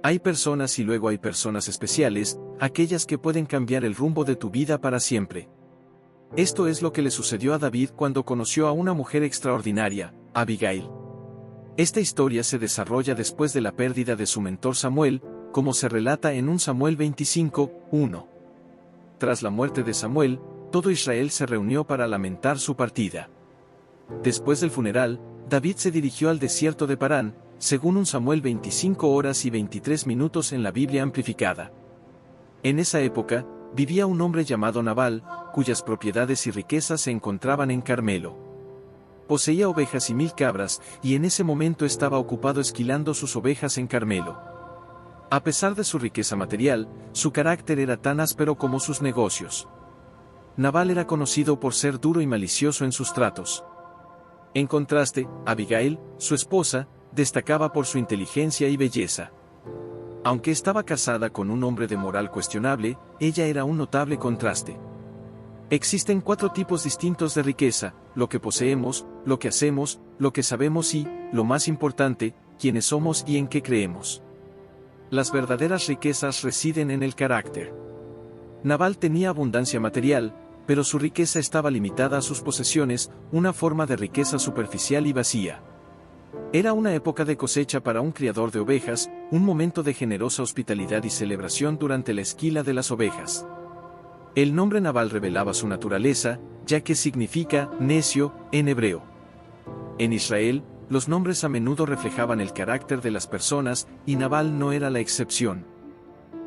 Hay personas y luego hay personas especiales, aquellas que pueden cambiar el rumbo de tu vida para siempre. Esto es lo que le sucedió a David cuando conoció a una mujer extraordinaria, Abigail. Esta historia se desarrolla después de la pérdida de su mentor Samuel, como se relata en 1 Samuel 25:1. Tras la muerte de Samuel, todo Israel se reunió para lamentar su partida. Después del funeral, David se dirigió al desierto de Parán, según 1 Samuel 25 horas y 23 minutos en la Biblia amplificada. En esa época, vivía un hombre llamado Nabal, cuyas propiedades y riquezas se encontraban en Carmelo. Poseía ovejas y 1000 cabras, y en ese momento estaba ocupado esquilando sus ovejas en Carmelo. A pesar de su riqueza material, su carácter era tan áspero como sus negocios. Nabal era conocido por ser duro y malicioso en sus tratos. En contraste, Abigail, su esposa, destacaba por su inteligencia y belleza. Aunque estaba casada con un hombre de moral cuestionable, ella era un notable contraste. Existen 4 tipos distintos de riqueza: lo que poseemos, lo que hacemos, lo que sabemos y, lo más importante, quiénes somos y en qué creemos. Las verdaderas riquezas residen en el carácter. Nabal tenía abundancia material, pero su riqueza estaba limitada a sus posesiones, una forma de riqueza superficial y vacía. Era una época de cosecha para un criador de ovejas, un momento de generosa hospitalidad y celebración durante la esquila de las ovejas. El nombre Nabal revelaba su naturaleza, ya que significa necio en hebreo. En Israel, los nombres a menudo reflejaban el carácter de las personas, y Nabal no era la excepción.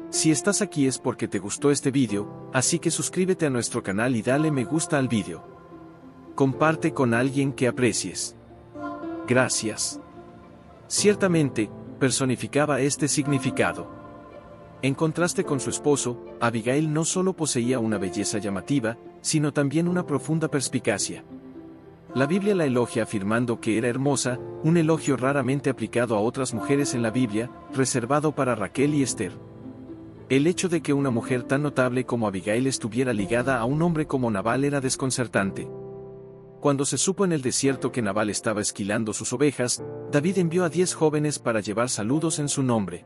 Si estás aquí es porque te gustó este vídeo, así que suscríbete a nuestro canal y dale me gusta al vídeo. Comparte con alguien que aprecies. Gracias. Ciertamente, personificaba este significado. En contraste con su esposo, Abigail no solo poseía una belleza llamativa, sino también una profunda perspicacia. La Biblia la elogia afirmando que era hermosa, un elogio raramente aplicado a otras mujeres en la Biblia, reservado para Raquel y Esther. El hecho de que una mujer tan notable como Abigail estuviera ligada a un hombre como Nabal era desconcertante. Cuando se supo en el desierto que Nabal estaba esquilando sus ovejas, David envió a 10 jóvenes para llevar saludos en su nombre.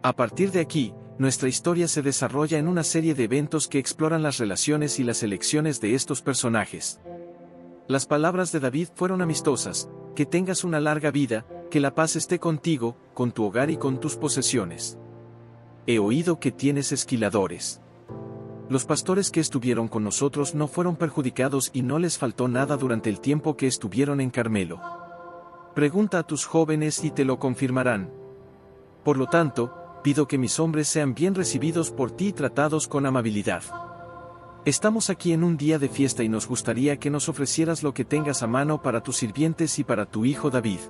A partir de aquí, nuestra historia se desarrolla en una serie de eventos que exploran las relaciones y las elecciones de estos personajes. Las palabras de David fueron amistosas: que tengas una larga vida, que la paz esté contigo, con tu hogar y con tus posesiones. He oído que tienes esquiladores. Los pastores que estuvieron con nosotros no fueron perjudicados y no les faltó nada durante el tiempo que estuvieron en Carmelo. Pregunta a tus jóvenes y te lo confirmarán. Por lo tanto, pido que mis hombres sean bien recibidos por ti y tratados con amabilidad. Estamos aquí en un día de fiesta y nos gustaría que nos ofrecieras lo que tengas a mano para tus sirvientes y para tu hijo David.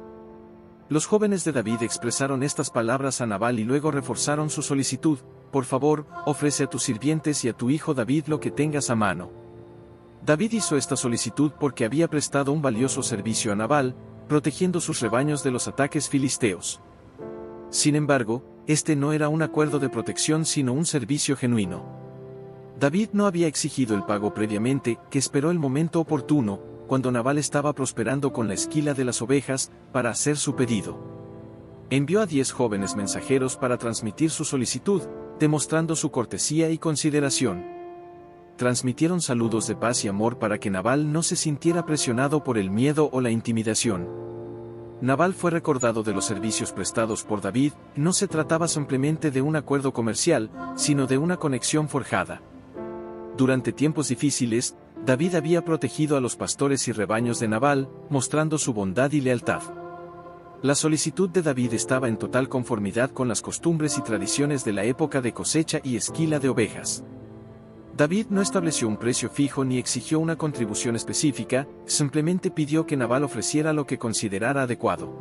Los jóvenes de David expresaron estas palabras a Nabal y luego reforzaron su solicitud: por favor, ofrece a tus sirvientes y a tu hijo David lo que tengas a mano. David hizo esta solicitud porque había prestado un valioso servicio a Nabal, protegiendo sus rebaños de los ataques filisteos. Sin embargo, este no era un acuerdo de protección sino un servicio genuino. David no había exigido el pago previamente, que esperó el momento oportuno, cuando Nabal estaba prosperando con la esquila de las ovejas, para hacer su pedido. Envió a 10 jóvenes mensajeros para transmitir su solicitud, demostrando su cortesía y consideración. Transmitieron saludos de paz y amor para que Nabal no se sintiera presionado por el miedo o la intimidación. Nabal fue recordado de los servicios prestados por David. No se trataba simplemente de un acuerdo comercial, sino de una conexión forjada. Durante tiempos difíciles, David había protegido a los pastores y rebaños de Nabal, mostrando su bondad y lealtad. La solicitud de David estaba en total conformidad con las costumbres y tradiciones de la época de cosecha y esquila de ovejas. David no estableció un precio fijo ni exigió una contribución específica, simplemente pidió que Nabal ofreciera lo que considerara adecuado.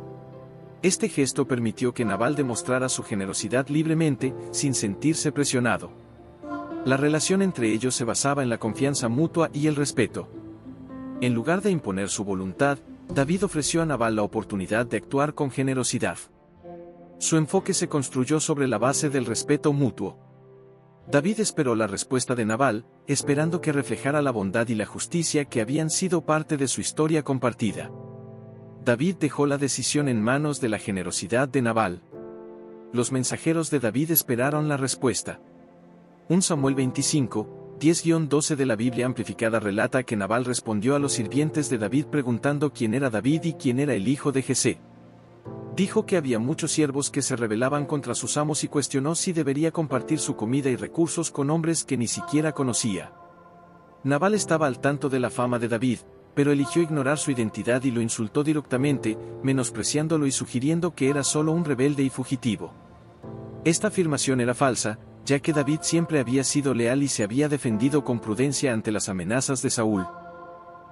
Este gesto permitió que Nabal demostrara su generosidad libremente, sin sentirse presionado. La relación entre ellos se basaba en la confianza mutua y el respeto. En lugar de imponer su voluntad, David ofreció a Nabal la oportunidad de actuar con generosidad. Su enfoque se construyó sobre la base del respeto mutuo. David esperó la respuesta de Nabal, esperando que reflejara la bondad y la justicia que habían sido parte de su historia compartida. David dejó la decisión en manos de la generosidad de Nabal. los mensajeros de David esperaron la respuesta. 1 Samuel 25, 10-12 de la Biblia amplificada relata que Nabal respondió a los sirvientes de David preguntando quién era David y quién era el hijo de Jesé. Dijo que había muchos siervos que se rebelaban contra sus amos y cuestionó si debería compartir su comida y recursos con hombres que ni siquiera conocía. Nabal estaba al tanto de la fama de David, pero eligió ignorar su identidad y lo insultó directamente, menospreciándolo y sugiriendo que era solo un rebelde y fugitivo. Esta afirmación era falsa, ya que David siempre había sido leal y se había defendido con prudencia ante las amenazas de Saúl.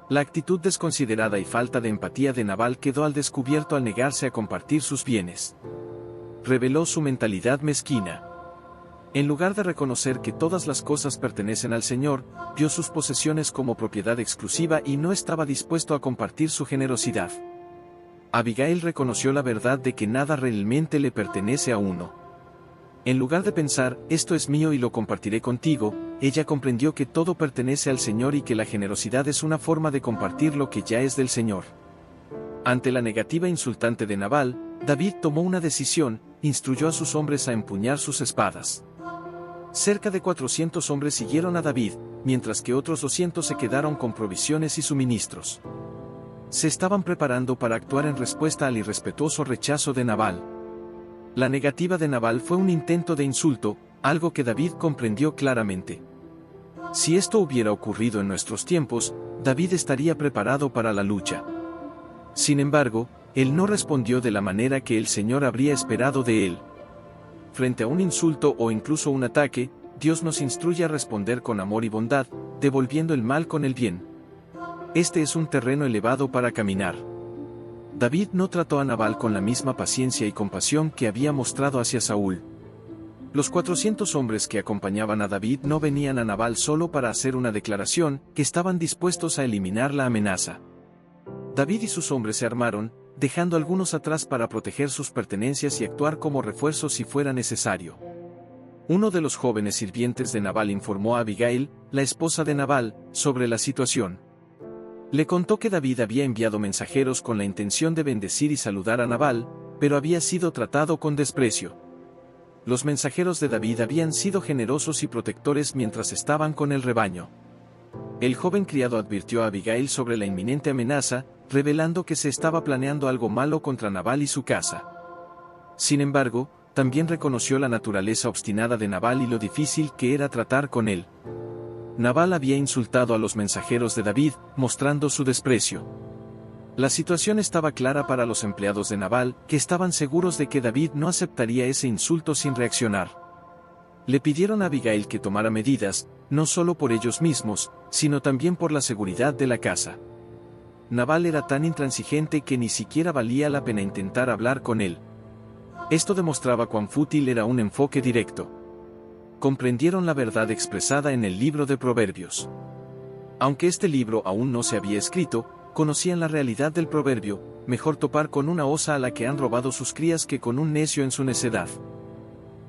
La actitud desconsiderada y falta de empatía de Nabal quedó al descubierto al negarse a compartir sus bienes. Reveló su mentalidad mezquina. En lugar de reconocer que todas las cosas pertenecen al Señor, vio sus posesiones como propiedad exclusiva y no estaba dispuesto a compartir su generosidad. Abigail reconoció la verdad de que nada realmente le pertenece a uno. En lugar de pensar, esto es mío y lo compartiré contigo, ella comprendió que todo pertenece al Señor y que la generosidad es una forma de compartir lo que ya es del Señor. Ante la negativa insultante de Nabal, David tomó una decisión, instruyó a sus hombres a empuñar sus espadas. Cerca de 400 hombres siguieron a David, mientras que otros 200 se quedaron con provisiones y suministros. Se estaban preparando para actuar en respuesta al irrespetuoso rechazo de Nabal. La negativa de Nabal fue un intento de insulto, algo que David comprendió claramente. Si esto hubiera ocurrido en nuestros tiempos, David estaría preparado para la lucha. Sin embargo, él no respondió de la manera que el Señor habría esperado de él. Frente a un insulto o incluso un ataque, Dios nos instruye a responder con amor y bondad, devolviendo el mal con el bien. Este es un terreno elevado para caminar. David no trató a Nabal con la misma paciencia y compasión que había mostrado hacia Saúl. Los 400 hombres que acompañaban a David no venían a Nabal solo para hacer una declaración, que estaban dispuestos a eliminar la amenaza. David y sus hombres se armaron, dejando algunos atrás para proteger sus pertenencias y actuar como refuerzo si fuera necesario. Uno de los jóvenes sirvientes de Nabal informó a Abigail, la esposa de Nabal, sobre la situación. Le contó que David había enviado mensajeros con la intención de bendecir y saludar a Nabal, pero había sido tratado con desprecio. Los mensajeros de David habían sido generosos y protectores mientras estaban con el rebaño. El joven criado advirtió a Abigail sobre la inminente amenaza, revelando que se estaba planeando algo malo contra Nabal y su casa. Sin embargo, también reconoció la naturaleza obstinada de Nabal y lo difícil que era tratar con él. Nabal había insultado a los mensajeros de David, mostrando su desprecio. La situación estaba clara para los empleados de Nabal, que estaban seguros de que David no aceptaría ese insulto sin reaccionar. Le pidieron a Abigail que tomara medidas, no solo por ellos mismos, sino también por la seguridad de la casa. Nabal era tan intransigente que ni siquiera valía la pena intentar hablar con él. Esto demostraba cuán fútil era un enfoque directo. Comprendieron la verdad expresada en el libro de Proverbios. Aunque este libro aún no se había escrito, conocían la realidad del proverbio: mejor topar con una osa a la que han robado sus crías que con un necio en su necedad.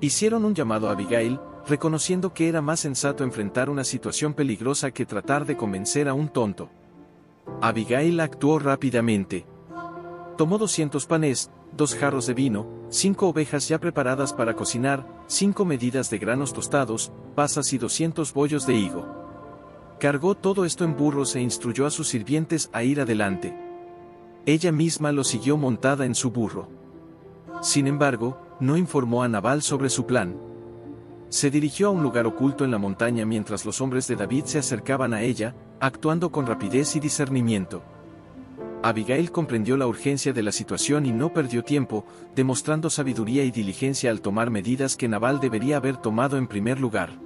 Hicieron un llamado a Abigail, reconociendo que era más sensato enfrentar una situación peligrosa que tratar de convencer a un tonto. Abigail actuó rápidamente. Tomó 200 panes, 2 jarros de vino, 5 ovejas ya preparadas para cocinar, 5 medidas de granos tostados, pasas y 200 bollos de higo. Cargó todo esto en burros e instruyó a sus sirvientes a ir adelante. Ella misma lo siguió montada en su burro. Sin embargo, no informó a Nabal sobre su plan. Se dirigió a un lugar oculto en la montaña mientras los hombres de David se acercaban a ella, actuando con rapidez y discernimiento. Abigail comprendió la urgencia de la situación y no perdió tiempo, demostrando sabiduría y diligencia al tomar medidas que Nabal debería haber tomado en primer lugar.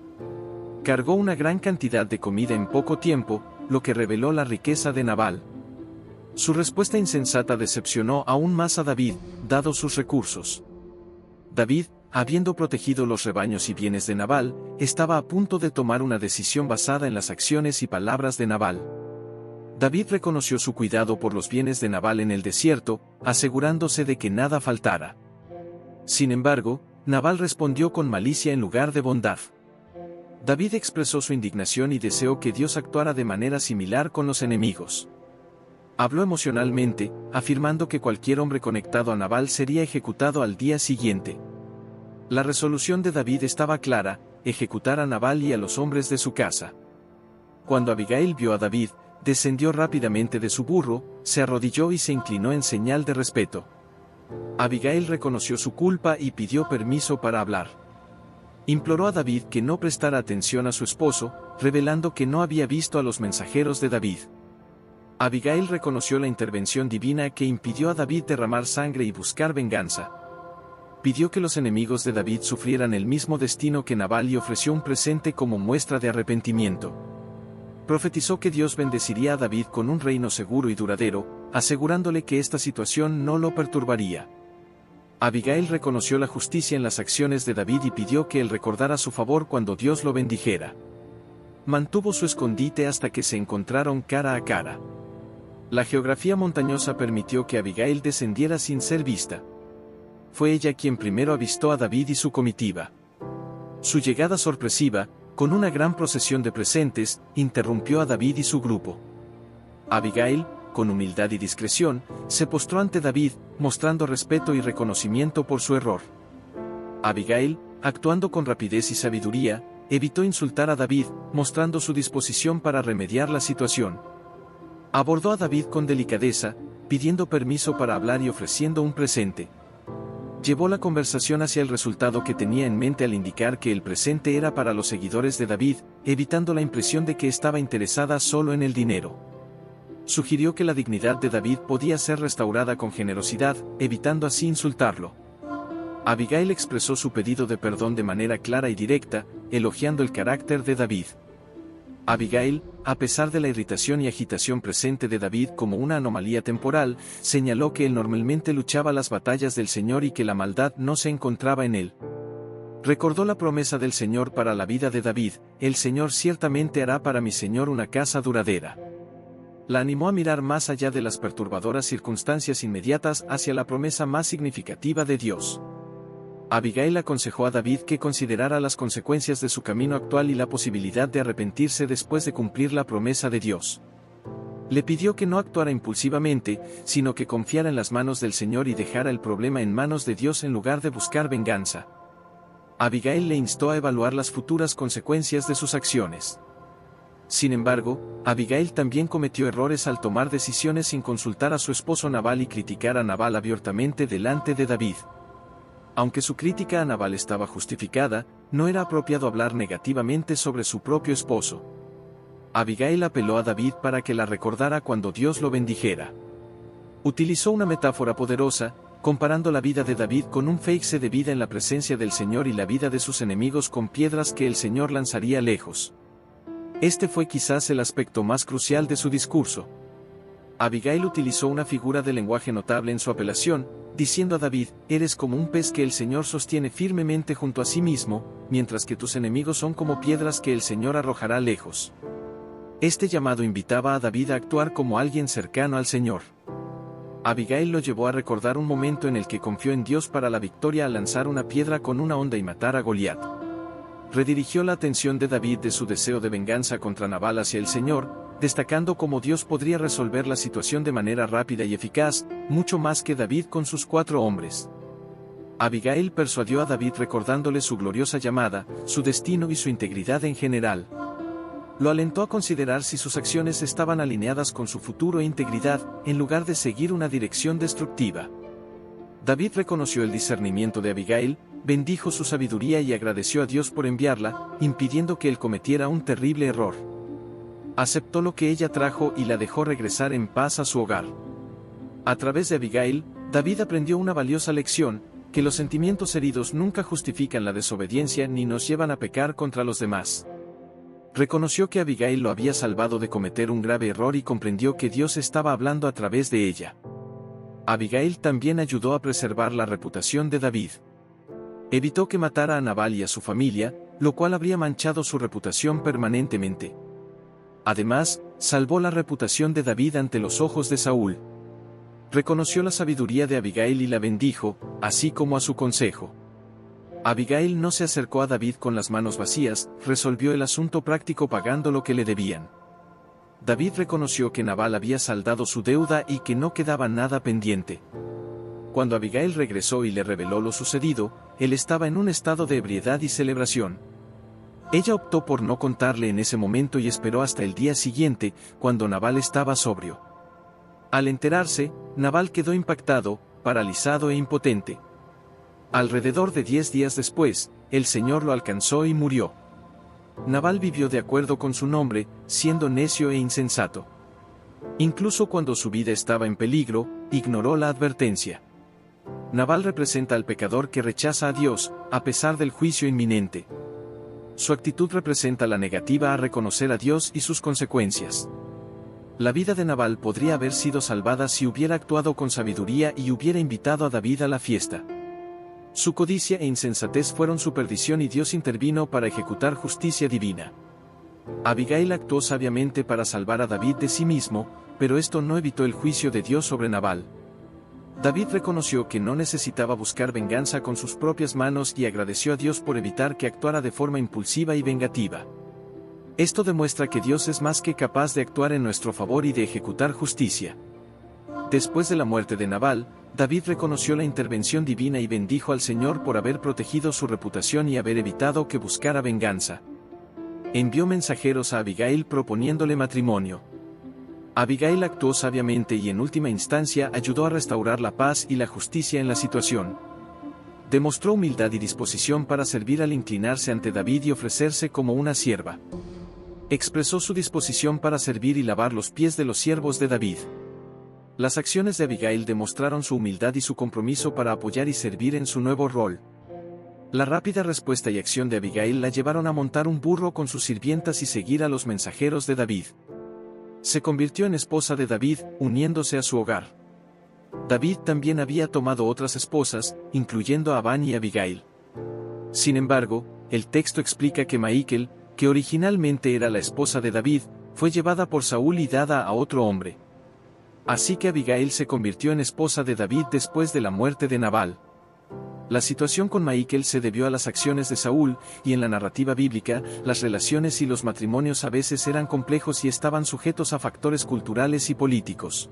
Cargó una gran cantidad de comida en poco tiempo, lo que reveló la riqueza de Nabal. Su respuesta insensata decepcionó aún más a David, dados sus recursos. David, habiendo protegido los rebaños y bienes de Nabal, estaba a punto de tomar una decisión basada en las acciones y palabras de Nabal. David reconoció su cuidado por los bienes de Nabal en el desierto, asegurándose de que nada faltara. Sin embargo, Nabal respondió con malicia en lugar de bondad. David expresó su indignación y deseó que Dios actuara de manera similar con los enemigos. Habló emocionalmente, afirmando que cualquier hombre conectado a Nabal sería ejecutado al día siguiente. La resolución de David estaba clara: ejecutar a Nabal y a los hombres de su casa. Cuando Abigail vio a David, descendió rápidamente de su burro, se arrodilló y se inclinó en señal de respeto. Abigail reconoció su culpa y pidió permiso para hablar. Imploró a David que no prestara atención a su esposo, revelando que no había visto a los mensajeros de David. Abigail reconoció la intervención divina que impidió a David derramar sangre y buscar venganza. Pidió que los enemigos de David sufrieran el mismo destino que Nabal y ofreció un presente como muestra de arrepentimiento. Profetizó que Dios bendeciría a David con un reino seguro y duradero, asegurándole que esta situación no lo perturbaría. Abigail reconoció la justicia en las acciones de David y pidió que él recordara su favor cuando Dios lo bendijera. Mantuvo su escondite hasta que se encontraron cara a cara. La geografía montañosa permitió que Abigail descendiera sin ser vista. Fue ella quien primero avistó a David y su comitiva. Su llegada sorpresiva, con una gran procesión de presentes, interrumpió a David y su grupo. Abigail, con humildad y discreción, se postró ante David, mostrando respeto y reconocimiento por su error. Abigail, actuando con rapidez y sabiduría, evitó insultar a David, mostrando su disposición para remediar la situación. Abordó a David con delicadeza, pidiendo permiso para hablar y ofreciendo un presente. Llevó la conversación hacia el resultado que tenía en mente al indicar que el presente era para los seguidores de David, evitando la impresión de que estaba interesada solo en el dinero. Sugirió que la dignidad de David podía ser restaurada con generosidad, evitando así insultarlo. Abigail expresó su pedido de perdón de manera clara y directa, elogiando el carácter de David. Abigail, a pesar de la irritación y agitación presente de David como una anomalía temporal, señaló que él normalmente luchaba las batallas del Señor y que la maldad no se encontraba en él. Recordó la promesa del Señor para la vida de David: el Señor ciertamente hará para mi Señor una casa duradera. La animó a mirar más allá de las perturbadoras circunstancias inmediatas hacia la promesa más significativa de Dios. Abigail aconsejó a David que considerara las consecuencias de su camino actual y la posibilidad de arrepentirse después de cumplir la promesa de Dios. Le pidió que no actuara impulsivamente, sino que confiara en las manos del Señor y dejara el problema en manos de Dios en lugar de buscar venganza. Abigail le instó a evaluar las futuras consecuencias de sus acciones. Sin embargo, Abigail también cometió errores al tomar decisiones sin consultar a su esposo Nabal y criticar a Nabal abiertamente delante de David. Aunque su crítica a Nabal estaba justificada, no era apropiado hablar negativamente sobre su propio esposo. Abigail apeló a David para que la recordara cuando Dios lo bendijera. Utilizó una metáfora poderosa, comparando la vida de David con un feixe de vida en la presencia del Señor y la vida de sus enemigos con piedras que el Señor lanzaría lejos. Este fue quizás el aspecto más crucial de su discurso. Abigail utilizó una figura de lenguaje notable en su apelación, diciendo a David: eres como un pez que el Señor sostiene firmemente junto a sí mismo, mientras que tus enemigos son como piedras que el Señor arrojará lejos. Este llamado invitaba a David a actuar como alguien cercano al Señor. Abigail lo llevó a recordar un momento en el que confió en Dios para la victoria al lanzar una piedra con una honda y matar a Goliat. Redirigió la atención de David de su deseo de venganza contra Nabal hacia el Señor, destacando cómo Dios podría resolver la situación de manera rápida y eficaz, mucho más que David con sus 4 hombres. Abigail persuadió a David recordándole su gloriosa llamada, su destino y su integridad en general. Lo alentó a considerar si sus acciones estaban alineadas con su futuro e integridad, en lugar de seguir una dirección destructiva. David reconoció el discernimiento de Abigail, bendijo su sabiduría y agradeció a Dios por enviarla, impidiendo que él cometiera un terrible error. Aceptó lo que ella trajo y la dejó regresar en paz a su hogar. A través de Abigail, David aprendió una valiosa lección: que los sentimientos heridos nunca justifican la desobediencia ni nos llevan a pecar contra los demás. Reconoció que Abigail lo había salvado de cometer un grave error y comprendió que Dios estaba hablando a través de ella. Abigail también ayudó a preservar la reputación de David. Evitó que matara a Nabal y a su familia, lo cual habría manchado su reputación permanentemente. Además, salvó la reputación de David ante los ojos de Saúl. Reconoció la sabiduría de Abigail y la bendijo, así como a su consejo. Abigail no se acercó a David con las manos vacías, resolvió el asunto práctico pagando lo que le debían. David reconoció que Nabal había saldado su deuda y que no quedaba nada pendiente. Cuando Abigail regresó y le reveló lo sucedido, él estaba en un estado de ebriedad y celebración. Ella optó por no contarle en ese momento y esperó hasta el día siguiente, cuando Nabal estaba sobrio. Al enterarse, Nabal quedó impactado, paralizado e impotente. Alrededor de 10 días después, el Señor lo alcanzó y murió. Nabal vivió de acuerdo con su nombre, siendo necio e insensato. Incluso cuando su vida estaba en peligro, ignoró la advertencia. Nabal representa al pecador que rechaza a Dios, a pesar del juicio inminente. Su actitud representa la negativa a reconocer a Dios y sus consecuencias. La vida de Nabal podría haber sido salvada si hubiera actuado con sabiduría y hubiera invitado a David a la fiesta. Su codicia e insensatez fueron su perdición y Dios intervino para ejecutar justicia divina. Abigail actuó sabiamente para salvar a David de sí mismo, pero esto no evitó el juicio de Dios sobre Nabal. David reconoció que no necesitaba buscar venganza con sus propias manos y agradeció a Dios por evitar que actuara de forma impulsiva y vengativa. Esto demuestra que Dios es más que capaz de actuar en nuestro favor y de ejecutar justicia. Después de la muerte de Nabal, David reconoció la intervención divina y bendijo al Señor por haber protegido su reputación y haber evitado que buscara venganza. Envió mensajeros a Abigail proponiéndole matrimonio. Abigail actuó sabiamente y en última instancia ayudó a restaurar la paz y la justicia en la situación. Demostró humildad y disposición para servir al inclinarse ante David y ofrecerse como una sierva. Expresó su disposición para servir y lavar los pies de los siervos de David. Las acciones de Abigail demostraron su humildad y su compromiso para apoyar y servir en su nuevo rol. La rápida respuesta y acción de Abigail la llevaron a montar un burro con sus sirvientas y seguir a los mensajeros de David. Se convirtió en esposa de David, uniéndose a su hogar. David también había tomado otras esposas, incluyendo a Abán y Abigail. Sin embargo, el texto explica que Mical, que originalmente era la esposa de David, fue llevada por Saúl y dada a otro hombre. Así que Abigail se convirtió en esposa de David después de la muerte de Nabal. La situación con Mical se debió a las acciones de Saúl, y en la narrativa bíblica, las relaciones y los matrimonios a veces eran complejos y estaban sujetos a factores culturales y políticos.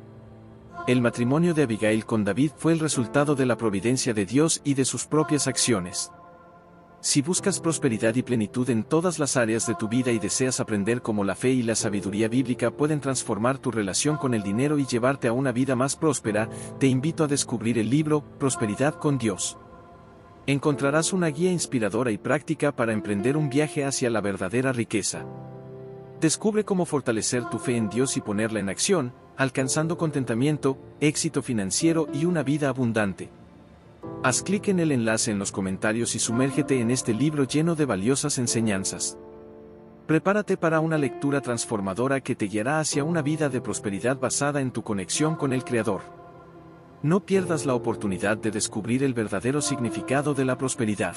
El matrimonio de Abigail con David fue el resultado de la providencia de Dios y de sus propias acciones. Si buscas prosperidad y plenitud en todas las áreas de tu vida y deseas aprender cómo la fe y la sabiduría bíblica pueden transformar tu relación con el dinero y llevarte a una vida más próspera, te invito a descubrir el libro Prosperidad con Dios. Encontrarás una guía inspiradora y práctica para emprender un viaje hacia la verdadera riqueza. Descubre cómo fortalecer tu fe en Dios y ponerla en acción, alcanzando contentamiento, éxito financiero y una vida abundante. Haz clic en el enlace en los comentarios y sumérgete en este libro lleno de valiosas enseñanzas. Prepárate para una lectura transformadora que te guiará hacia una vida de prosperidad basada en tu conexión con el Creador. No pierdas la oportunidad de descubrir el verdadero significado de la prosperidad.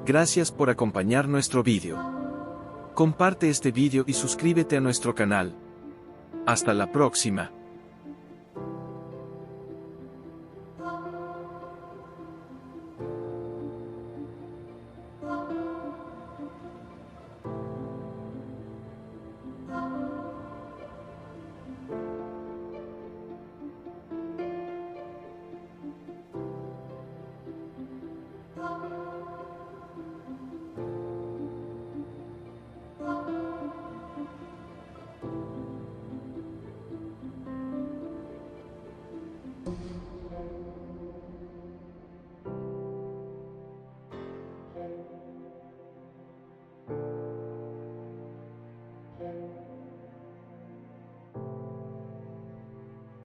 Gracias por acompañar nuestro vídeo. Comparte este vídeo y suscríbete a nuestro canal. Hasta la próxima.